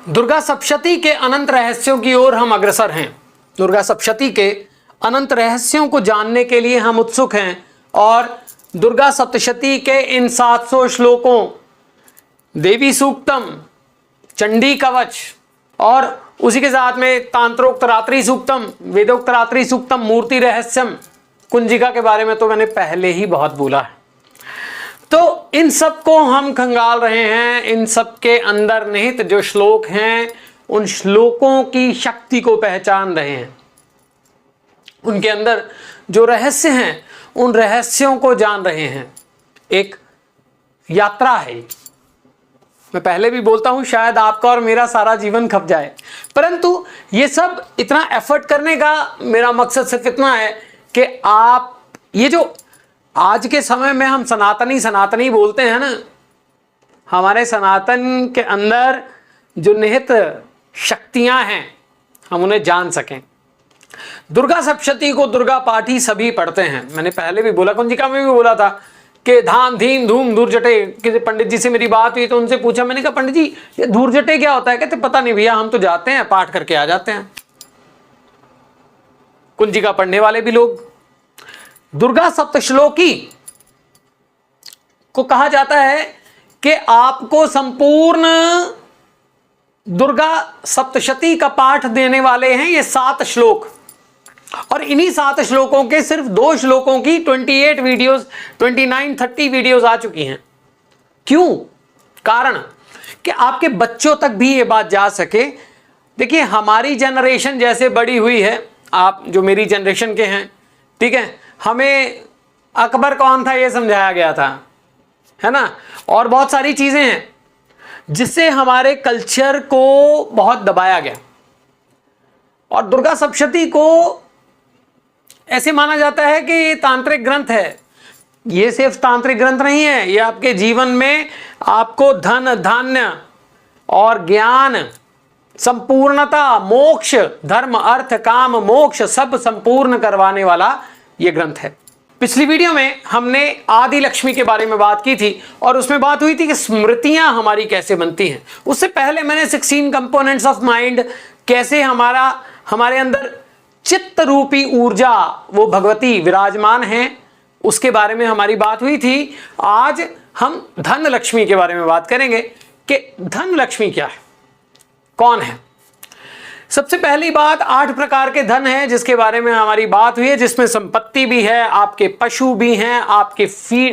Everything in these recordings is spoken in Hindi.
दुर्गा सप्तशती के अनंत रहस्यों की ओर हम अग्रसर हैं। दुर्गा सप्तशती के अनंत रहस्यों को जानने के लिए हम उत्सुक हैं और दुर्गा सप्तशती के इन 700 श्लोकों, देवी सूक्तम, चंडी कवच और उसी के साथ में तांत्रोक्त रात्रि सूक्तम, वेदोक्त रात्रि सूक्तम, मूर्ति रहस्यम, कुंजिका के बारे में तो मैंने पहले ही बहुत बोला है। तो इन सब को हम खंगाल रहे हैं। इन सब के अंदर निहित जो श्लोक हैं उन श्लोकों की शक्ति को पहचान रहे हैं। उनके अंदर जो रहस्य हैं उन रहस्यों को जान रहे हैं। एक यात्रा है। मैं पहले भी बोलता हूं शायद आपका और मेरा सारा जीवन खप जाए, परंतु ये सब इतना एफर्ट करने का मेरा मकसद सिर्फ इतना है कि आप ये जो आज के समय में हम सनातनी सनातनी बोलते हैं ना, हमारे सनातन के अंदर जो निहित शक्तियां हैं हम उन्हें जान सकें। दुर्गा सप्तशती को दुर्गा पाठ ही सभी पढ़ते हैं। मैंने पहले भी बोला, कुंजिका में भी बोला था कि धाम धीम धूम धूर्जटे। किसी पंडित जी से मेरी बात हुई तो उनसे पूछा, मैंने कहा पंडित जी ये धूर्जटे क्या होता है? कहते पता नहीं भैया, हम तो जाते हैं पाठ करके आ जाते हैं। कुंजिका पढ़ने वाले भी लोग। दुर्गा सप्तश्लोकी को कहा जाता है कि आपको संपूर्ण दुर्गा सप्तशती का पाठ देने वाले हैं ये 7 श्लोक, और इन्हीं 7 श्लोकों के सिर्फ 2 श्लोकों की 28 वीडियोस, 29-30 वीडियोस आ चुकी हैं। क्यों? कारण कि आपके बच्चों तक भी ये बात जा सके। देखिए हमारी जनरेशन जैसे बड़ी हुई है, आप जो मेरी जनरेशन के हैं, ठीक है, हमें अकबर कौन था ये समझाया गया था, है ना, और बहुत सारी चीजें हैं जिससे हमारे कल्चर को बहुत दबाया गया। और दुर्गा सप्तशती को ऐसे माना जाता है कि ये तांत्रिक ग्रंथ है। ये सिर्फ तांत्रिक ग्रंथ नहीं है, ये आपके जीवन में आपको धन धान्य और ज्ञान, संपूर्णता, मोक्ष, धर्म अर्थ काम मोक्ष सब संपूर्ण करवाने वाला ये ग्रंथ है। पिछली वीडियो में हमने आदि लक्ष्मी के बारे में बात की थी और उसमें बात हुई थी कि स्मृतियां हमारी कैसे बनती हैं। उससे पहले मैंने 16 कंपोनेंट्स ऑफ माइंड, कैसे हमारे अंदर चित्त रूपी ऊर्जा वो भगवती विराजमान हैं, उसके बारे में हमारी बात हुई थी। आज हम धन लक्ष्मी के बारे में बात करेंगे कि धन लक्ष्मी क्या है, कौन है। सबसे पहली बात, 8 प्रकार के धन हैं जिसके बारे में हमारी बात हुई है, जिसमें संपत्ति भी है, आपके पशु भी हैं, आपके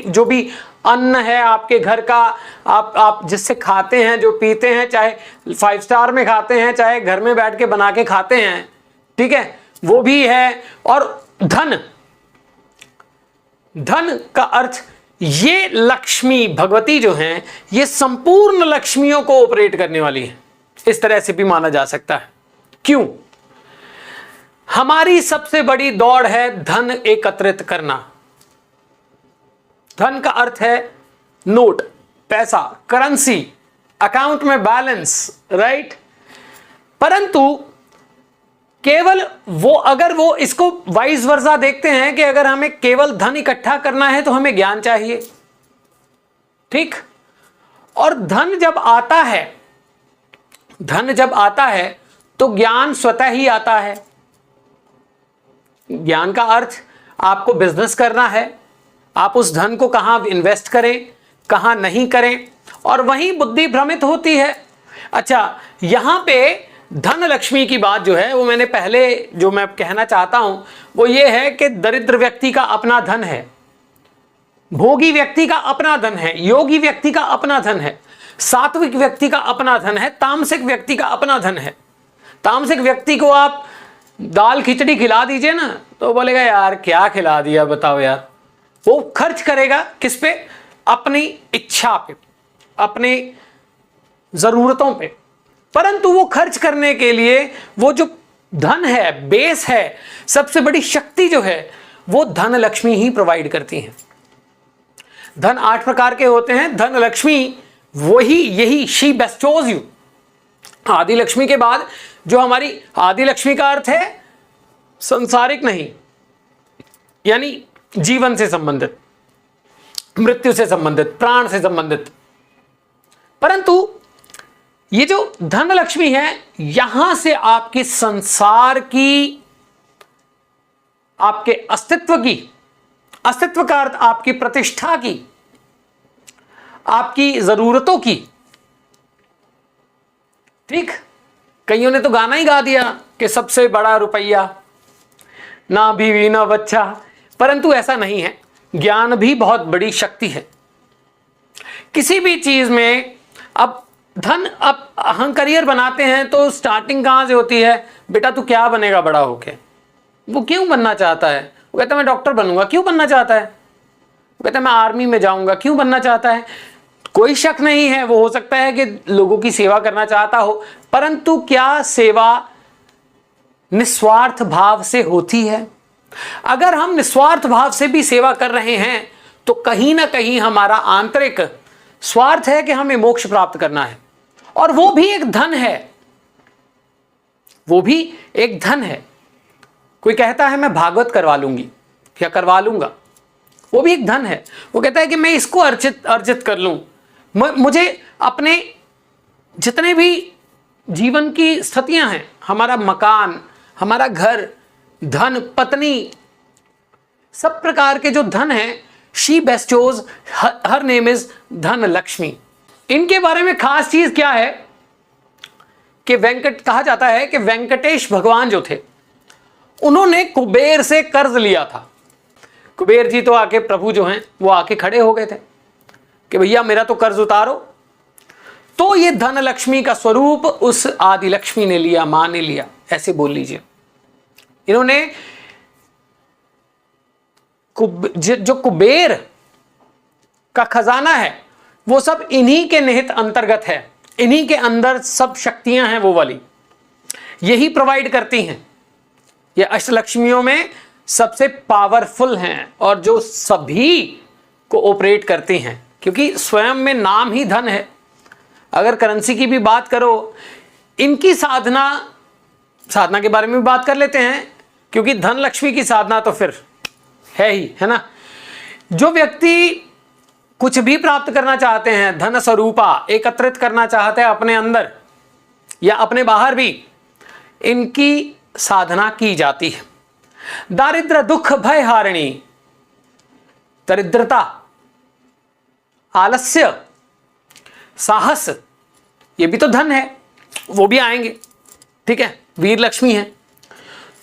जो भी अन्न है आपके घर का, आप जिससे खाते हैं, जो पीते हैं, चाहे 5 स्टार में खाते हैं, चाहे घर में बैठ के बना के खाते हैं, ठीक है, वो भी है। और धन का अर्थ, ये लक्ष्मी भगवती जो हैं ये संपूर्ण लक्ष्मियों को ऑपरेट करने वाली है, इस तरह से भी माना जा सकता है। क्यों? हमारी सबसे बड़ी दौड़ है धन एकत्रित करना। धन का अर्थ है नोट, पैसा, करेंसी, अकाउंट में बैलेंस, राइट। परंतु केवल वो, अगर वो इसको वाइस वर्सा देखते हैं कि अगर हमें केवल धन इकट्ठा करना है तो हमें ज्ञान चाहिए, ठीक। और धन जब आता है तो ज्ञान स्वतः ही आता है। ज्ञान का अर्थ आपको बिजनेस करना है, आप उस धन को कहां इन्वेस्ट करें, कहां नहीं करें, और वहीं बुद्धि भ्रमित होती है। अच्छा, यहां पे धन लक्ष्मी की बात जो है वो मैंने पहले जो मैं कहना चाहता हूं वो ये है कि दरिद्र व्यक्ति का अपना धन है, भोगी व्यक्ति का अपना धन है, योगी व्यक्ति का अपना धन है, सात्विक व्यक्ति का अपना धन है, तामसिक व्यक्ति का अपना धन है। तामसिक व्यक्ति को आप दाल खिचड़ी खिला दीजिए ना तो बोलेगा यार क्या खिला दिया बताओ यार। वो खर्च करेगा किस पे? अपनी इच्छा पे, अपनी जरूरतों पे। परंतु वो खर्च करने के लिए वो जो धन है, बेस है, सबसे बड़ी शक्ति जो है वो धन लक्ष्मी ही प्रोवाइड करती है। धन 8 प्रकार के होते हैं। धन लक्ष्मी यही शी बेस्टोज यू। आदि लक्ष्मी के बाद जो हमारी आदि लक्ष्मी का अर्थ है संसारिक नहीं, यानी जीवन से संबंधित, मृत्यु से संबंधित, प्राण से संबंधित। परंतु ये जो धन लक्ष्मी है, यहां से आपके संसार की, आपके अस्तित्व की, अस्तित्व का अर्थ आपकी प्रतिष्ठा की, आपकी जरूरतों की, ठीक। कईयों ने तो गाना ही गा दिया कि सबसे बड़ा रुपया, ना बीवी ना बच्चा, परंतु ऐसा नहीं है। ज्ञान भी बहुत बड़ी शक्ति है। किसी भी चीज में अब धन, अब हम करियर बनाते हैं तो स्टार्टिंग कहां से होती है? बेटा तू क्या बनेगा बड़ा होके? वो क्यों बनना चाहता है? वो कहता है मैं डॉक्टर बनूंगा। क्यों बनना चाहता है? वो कहता है मैं आर्मी में जाऊंगा। क्यों बनना चाहता है? कोई शक नहीं है, वो हो सकता है कि लोगों की सेवा करना चाहता हो, परंतु क्या सेवा निस्वार्थ भाव से होती है? अगर हम निस्वार्थ भाव से भी सेवा कर रहे हैं तो कहीं ना कहीं हमारा आंतरिक स्वार्थ है कि हमें मोक्ष प्राप्त करना है, और वो भी एक धन है, वो भी एक धन है। कोई कहता है मैं भागवत करवा लूंगी या करवा लूंगा, वो भी एक धन है। वो कहता है कि मैं इसको अर्जित कर लूं, मुझे अपने जितने भी जीवन की स्थितियां हैं, हमारा मकान, हमारा घर, धन, पत्नी, सब प्रकार के जो धन है, शी बेस्टोज हर नेम इज धन लक्ष्मी। इनके बारे में खास चीज क्या है कि कहा जाता है कि वेंकटेश भगवान जो थे, उन्होंने कुबेर से कर्ज लिया था। कुबेर जी तो आके, प्रभु जो हैं वो आके खड़े हो गए थे कि भैया मेरा तो कर्ज उतारो। तो ये धन लक्ष्मी का स्वरूप उस आदि लक्ष्मी ने लिया, मां ने लिया, ऐसे बोल लीजिए। इन्होंने जो कुबेर का खजाना है वो सब इन्हीं के निहित अंतर्गत है, इन्हीं के अंदर सब शक्तियां हैं वो वाली, यही प्रोवाइड करती हैं। ये अष्टलक्ष्मियों में सबसे पावरफुल हैं और जो सभी को ऑपरेट करती हैं, क्योंकि स्वयं में नाम ही धन है। अगर करेंसी की भी बात करो, इनकी साधना के बारे में भी बात कर लेते हैं, क्योंकि धन लक्ष्मी की साधना तो फिर है ही, है ना। जो व्यक्ति कुछ भी प्राप्त करना चाहते हैं, धन स्वरूपा एकत्रित करना चाहते हैं अपने अंदर या अपने बाहर भी, इनकी साधना की जाती है। दारिद्र दुख भय हारिणी, दरिद्रता, आलस्य, साहस, ये भी तो धन है, वो भी आएंगे, ठीक है, वीर लक्ष्मी है।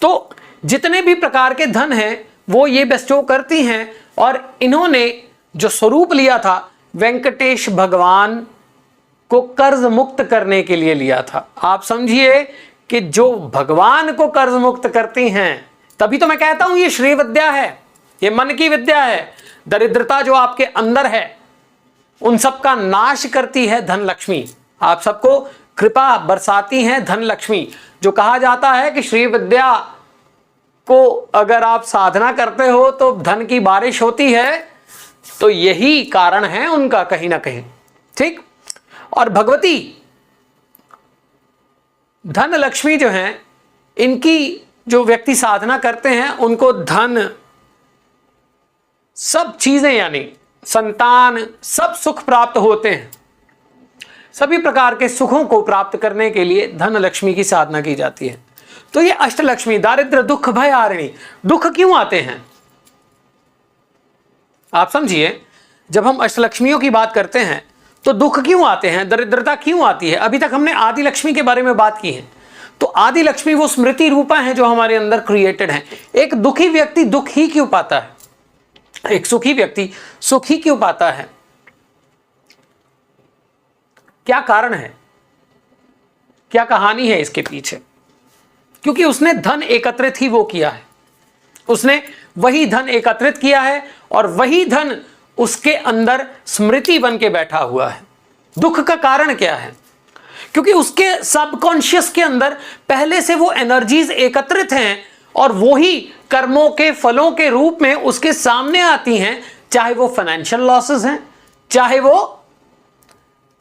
तो जितने भी प्रकार के धन हैं वो ये बेस्टो करती हैं, और इन्होंने जो स्वरूप लिया था वेंकटेश भगवान को कर्ज मुक्त करने के लिए लिया था। आप समझिए कि जो भगवान को कर्ज मुक्त करती हैं, तभी तो मैं कहता हूं ये श्री विद्या है, ये मन की विद्या है। दरिद्रता जो आपके अंदर है उन सब का नाश करती है धन लक्ष्मी, आप सबको कृपा बरसाती हैं धन लक्ष्मी। जो कहा जाता है कि श्री विद्या को अगर आप साधना करते हो तो धन की बारिश होती है, तो यही कारण है उनका कहीं ना कहीं, ठीक। और भगवती धन लक्ष्मी जो हैं, इनकी जो व्यक्ति साधना करते हैं उनको धन, सब चीजें यानी संतान, सब सुख प्राप्त होते हैं। सभी प्रकार के सुखों को प्राप्त करने के लिए धन लक्ष्मी की साधना की जाती है। तो ये अष्टलक्ष्मी, दारिद्र दुख भय हारिणी। दुख क्यों आते हैं आप समझिए, जब हम अष्टलक्ष्मियों की बात करते हैं तो दुख क्यों आते हैं, दरिद्रता क्यों आती है। अभी तक हमने आदि लक्ष्मी के बारे में बात की है। तो आदि लक्ष्मी वो स्मृति रूपा है जो हमारे अंदर क्रिएटेड है। एक दुखी व्यक्ति दुख ही क्यों पाता है, एक सुखी व्यक्ति सुख ही क्यों पाता है, क्या कारण है, क्या कहानी है इसके पीछे? क्योंकि उसने धन एकत्रित ही वो किया है, उसने वही धन एकत्रित किया है और वही धन उसके अंदर स्मृति बन के बैठा हुआ है। दुख का कारण क्या है? क्योंकि उसके सबकॉन्शियस के अंदर पहले से वो एनर्जीज एकत्रित हैं और वो ही कर्मों के फलों के रूप में उसके सामने आती हैं, चाहे वो फाइनेंशियल लॉसेस हैं, चाहे वो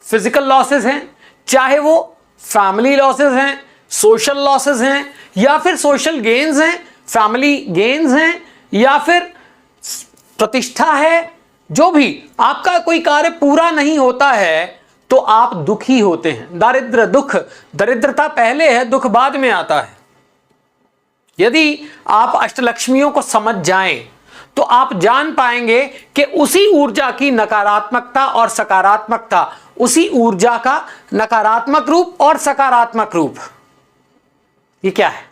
फिजिकल लॉसेस हैं, चाहे वो फैमिली लॉसेस हैं, सोशल लॉसेस हैं, या फिर सोशल गेन्स हैं, फैमिली गेन्स हैं, या फिर प्रतिष्ठा है। जो भी आपका कोई कार्य पूरा नहीं होता है तो आप दुखी होते हैं। दारिद्र दुख, दरिद्रता पहले है, दुख बाद में आता है। यदि आप अष्टलक्ष्मियों को समझ जाएं तो आप जान पाएंगे कि उसी ऊर्जा की नकारात्मकता और सकारात्मकता, उसी ऊर्जा का नकारात्मक रूप और सकारात्मक रूप, ये क्या है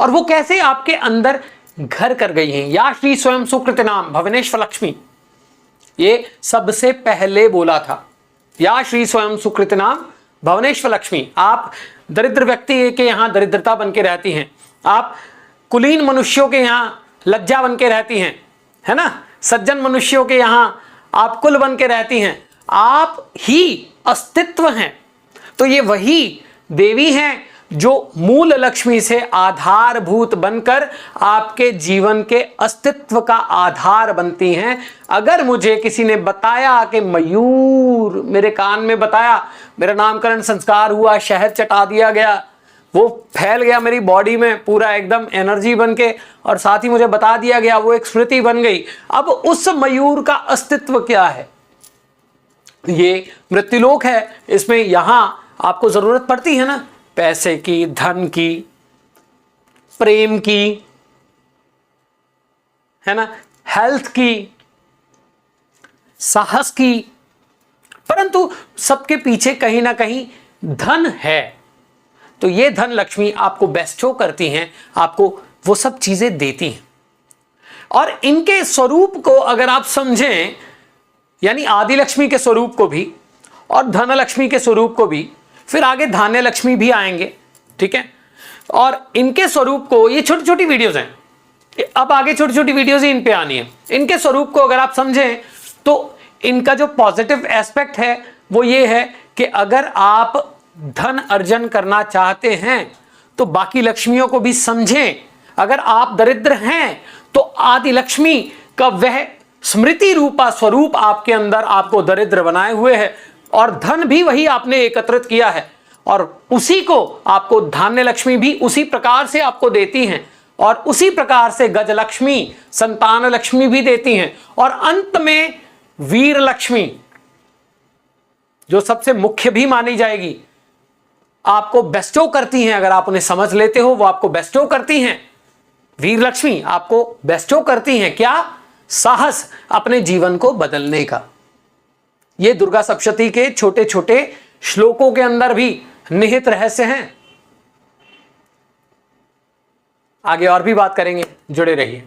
और वो कैसे आपके अंदर घर कर गई हैं। या श्री स्वयं सुकृत नाम भवनेश्वर लक्ष्मी, ये सबसे पहले बोला था। या श्री स्वयं सुकृत नाम भवनेश्वर लक्ष्मी। आप दरिद्र व्यक्ति के यहां दरिद्रता बन के रहती हैं, आप कुलीन मनुष्यों के यहां लज्जा बन के रहती हैं, है ना, सज्जन मनुष्यों के यहां आप कुल बन के रहती हैं, आप ही अस्तित्व हैं। तो ये वही देवी हैं जो मूल लक्ष्मी से आधारभूत बनकर आपके जीवन के अस्तित्व का आधार बनती हैं। अगर मुझे किसी ने बताया कि मयूर, मेरे कान में बताया, मेरा नामकरण संस्कार हुआ, शहद चटा दिया गया, वो फैल गया मेरी बॉडी में पूरा एकदम एनर्जी बन के, और साथ ही मुझे बता दिया गया, वो एक स्मृति बन गई। अब उस मयूर का अस्तित्व क्या है? ये मृत्युलोक है। इसमें यहां आपको जरूरत पड़ती है ना पैसे की, धन की, प्रेम की, है ना, हेल्थ की, साहस की, परंतु सबके पीछे कहीं ना कहीं धन है। तो ये धन लक्ष्मी आपको बेस्टो करती हैं, आपको वो सब चीजें देती हैं। और इनके स्वरूप को अगर आप समझें, यानी आदि लक्ष्मी के स्वरूप को भी और धन लक्ष्मी के स्वरूप को भी, फिर आगे धान्य लक्ष्मी भी आएंगे, ठीक है। और इनके स्वरूप को, ये छोटी छोटी वीडियोस हैं, अब आगे छोटी छोटी वीडियोस ही इन पे आनी है। इनके स्वरूप को अगर आप समझें तो इनका जो पॉजिटिव एस्पेक्ट है वो ये है कि अगर आप धन अर्जन करना चाहते हैं तो बाकी लक्ष्मियों को भी समझें। अगर आप दरिद्र हैं तो आदि लक्ष्मी का वह स्मृति रूपा स्वरूप आपके अंदर आपको दरिद्र बनाए हुए है, और धन भी वही आपने एकत्रित किया है, और उसी को आपको धान्य लक्ष्मी भी उसी प्रकार से आपको देती हैं, और उसी प्रकार से गज लक्ष्मी, संतान लक्ष्मी भी देती हैं, और अंत में वीर लक्ष्मी जो सबसे मुख्य भी मानी जाएगी, आपको बेस्टो करती हैं। अगर आप उन्हें समझ लेते हो, वो आपको बेस्टो करती हैं। वीर लक्ष्मी आपको बेस्टो करती हैं क्या? साहस अपने जीवन को बदलने का। ये दुर्गा सप्तशती के छोटे छोटे श्लोकों के अंदर भी निहित रहस्य हैं। आगे और भी बात करेंगे, जुड़े रहिए।